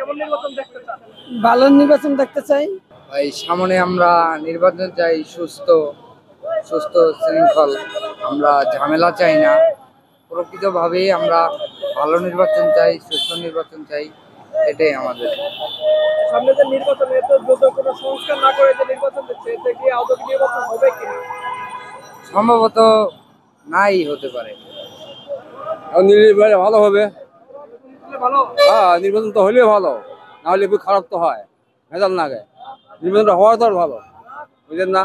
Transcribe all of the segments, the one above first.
কেমন নির্বাচন দেখতে চান? ভালো নির্বাচন দেখতে চাই। ভাই সামনে আমরা নির্বাচন চাই, সুস্থ সুস্থ শৃঙ্খল। আমরা ঝামেলা চাই না, প্রকৃতভাবে আমরা ভালো নির্বাচন চাই, সুস্থ নির্বাচন চাই, এটাই আমাদের। সামনে যে নির্বাচন, এত দ্রুত কোনো সংস্কার না করে যে নির্বাচন দিচ্ছে, এতে কি আদৌ কি নির্বাচন হবে কি? সম্ভবত নাই হতে পারে। ভালো হবে। ভালো। হ্যাঁ, নির্বাচন তো হলেও ভালো, না হলে খুব খারাপ তো হয়, ভেজাল না গে। নির্বাচনটা হওয়া তো আর ভালো, বুঝলেন না?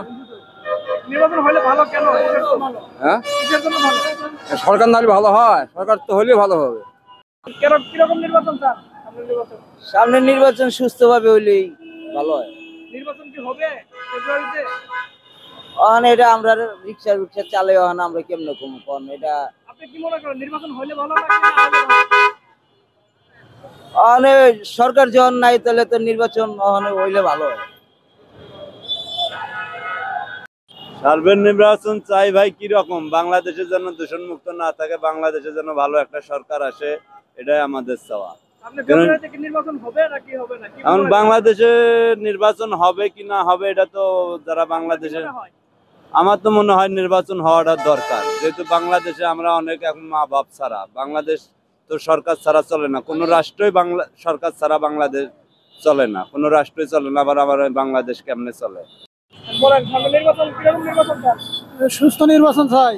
নির্বাচন হলে ভালো কেন? হ্যাঁ, কিসের জন্য ভালো? সরকার না হলে ভালো হয়, সরকার তো হলেও ভালো হবে। কিরকম নির্বাচন চান? সামনের নির্বাচন, সামনের নির্বাচন সুস্থভাবে হইলেই ভালো হয়। নির্বাচন কি হবে ফেব্রুয়ারিতে? এটা আমরা রিক্সা চালাই, আমরা কেমনে কম কোন এটা। আপনি কি মনে করেন নির্বাচন হলে ভালো নাকি না হলে ভালো? সরকার যখন নাই তাহলে তো নির্বাচন হইলে ভালো হয়। সার্বিক নির্বাচন চাই ভাই। কি রকম বাংলাদেশের জন্য দূষণ মুক্ত না থাকে, বাংলাদেশের জন্য ভালো একটা সরকার আসে, এটাই আমাদের চাওয়া। সামনে ফেব্রুয়ারিতে কি নির্বাচন হবে নাকি হবে না? এখন বাংলাদেশে নির্বাচন হবে কি না হবে এটা তো যারা বাংলাদেশে, আমার তো মনে হয় নির্বাচন হওয়াটা দরকার, যেহেতু বাংলাদেশে আমরা অনেক এখন মা বাপ ছাড়া, বাংলাদেশ তো সরকার ছাড়া চলে না, কোনো রাষ্ট্রই সরকার ছাড়া বাংলাদেশ চলে না, কোনো রাষ্ট্রই চলে না, আবার আমার বাংলাদেশ কেমনে চলে। বলেন সামনে নির্বাচন কিরকম নির্বাচন চান? সুস্থ নির্বাচন চাই।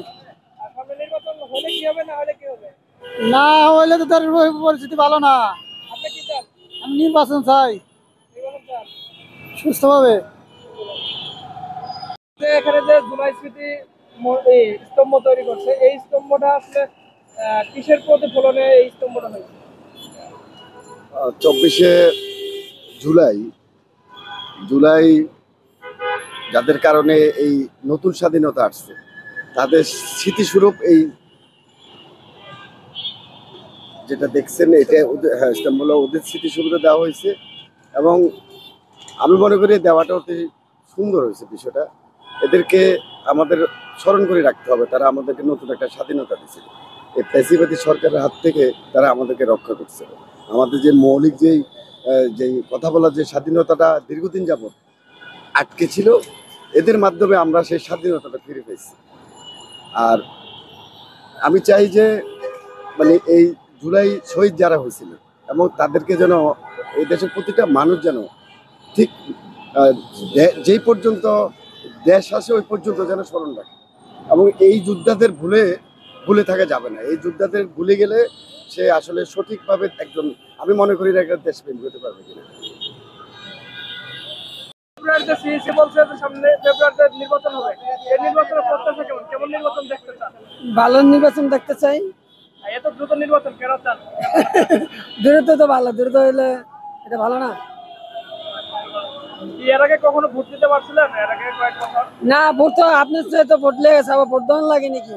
সামনে নির্বাচন হলে কি হবে না হলে কি হবে? না হইলে তো তার পরিস্থিতি ভালো না। আপনি কি চান? আমি নির্বাচন চাই নির্বাচন চান সুস্থভাবে। এখানে যে জুলাই স্মৃতি এই স্তম্ভ তৈরি করছে, এই স্তম্ভটা আসলে কিসের প্রতিফলনে এই স্তম্ভটা হয়েছে? 24শে জুলাই জুলাই যাদের কারণে এই নতুন স্বাধীনতা আসছে, তাদের স্মৃতিস্বরূপ এই যেটা দেখছেন, এটা স্তম্ভগুলো ওদের স্মৃতিস্বরূপে দেওয়া হয়েছে। এবং আমি মনে করি দেওয়াটা অতি সুন্দর হয়েছে বিষয়টা। এদেরকে আমাদের স্মরণ করে রাখতে হবে, তারা আমাদেরকে নতুন একটা স্বাধীনতা দিয়েছিল। এই ফ্যাসিবাদী সরকারের হাত থেকে তারা আমাদেরকে রক্ষা করছিল। আমাদের যে মৌলিক যেই কথা বলার যে স্বাধীনতাটা দীর্ঘদিন যাবৎ আটকে ছিল, এদের মাধ্যমে আমরা সেই স্বাধীনতাটা ফিরে পেয়েছি। আর আমি চাই যে মানে এই জুলাই শহীদ যারা হয়েছিল এবং তাদেরকে যেন এই দেশের প্রতিটা মানুষ যেন ঠিক যেই পর্যন্ত দেশ আসে ওই পর্যন্ত যেন স্মরণ রাখে। এবং এই যোদ্ধাদের ভুলে থাকা যাবে না। এই যোদ্ধাদের ভুলে গেলে সে আসলে সঠিকভাবে একজন, আমি মনে করি একটা দেশপ্রেমী হতে পারবে কিনা। ফেব্রুয়ারিতে সিইসি বলছে যে সামনে ফেব্রুয়ারিতে নির্বাচন হবে, এই নির্বাচনের প্রত্যাশা কেমন? কেমন নির্বাচন দেখতে চান? ভালো নির্বাচন দেখতে চাই। এত দ্রুত নির্বাচন কেন চান? দ্রুত তো ভালো, দ্রুত হইলে এটা ভালো না। এর আগে কখনো ভোট দিতে পারছিলেন? এর আগে কয়েক বছর না, ভোট তো আপনার তো ভোট লেগে গেছে, আবার ভোট দেওয়ার লাগে নাকি?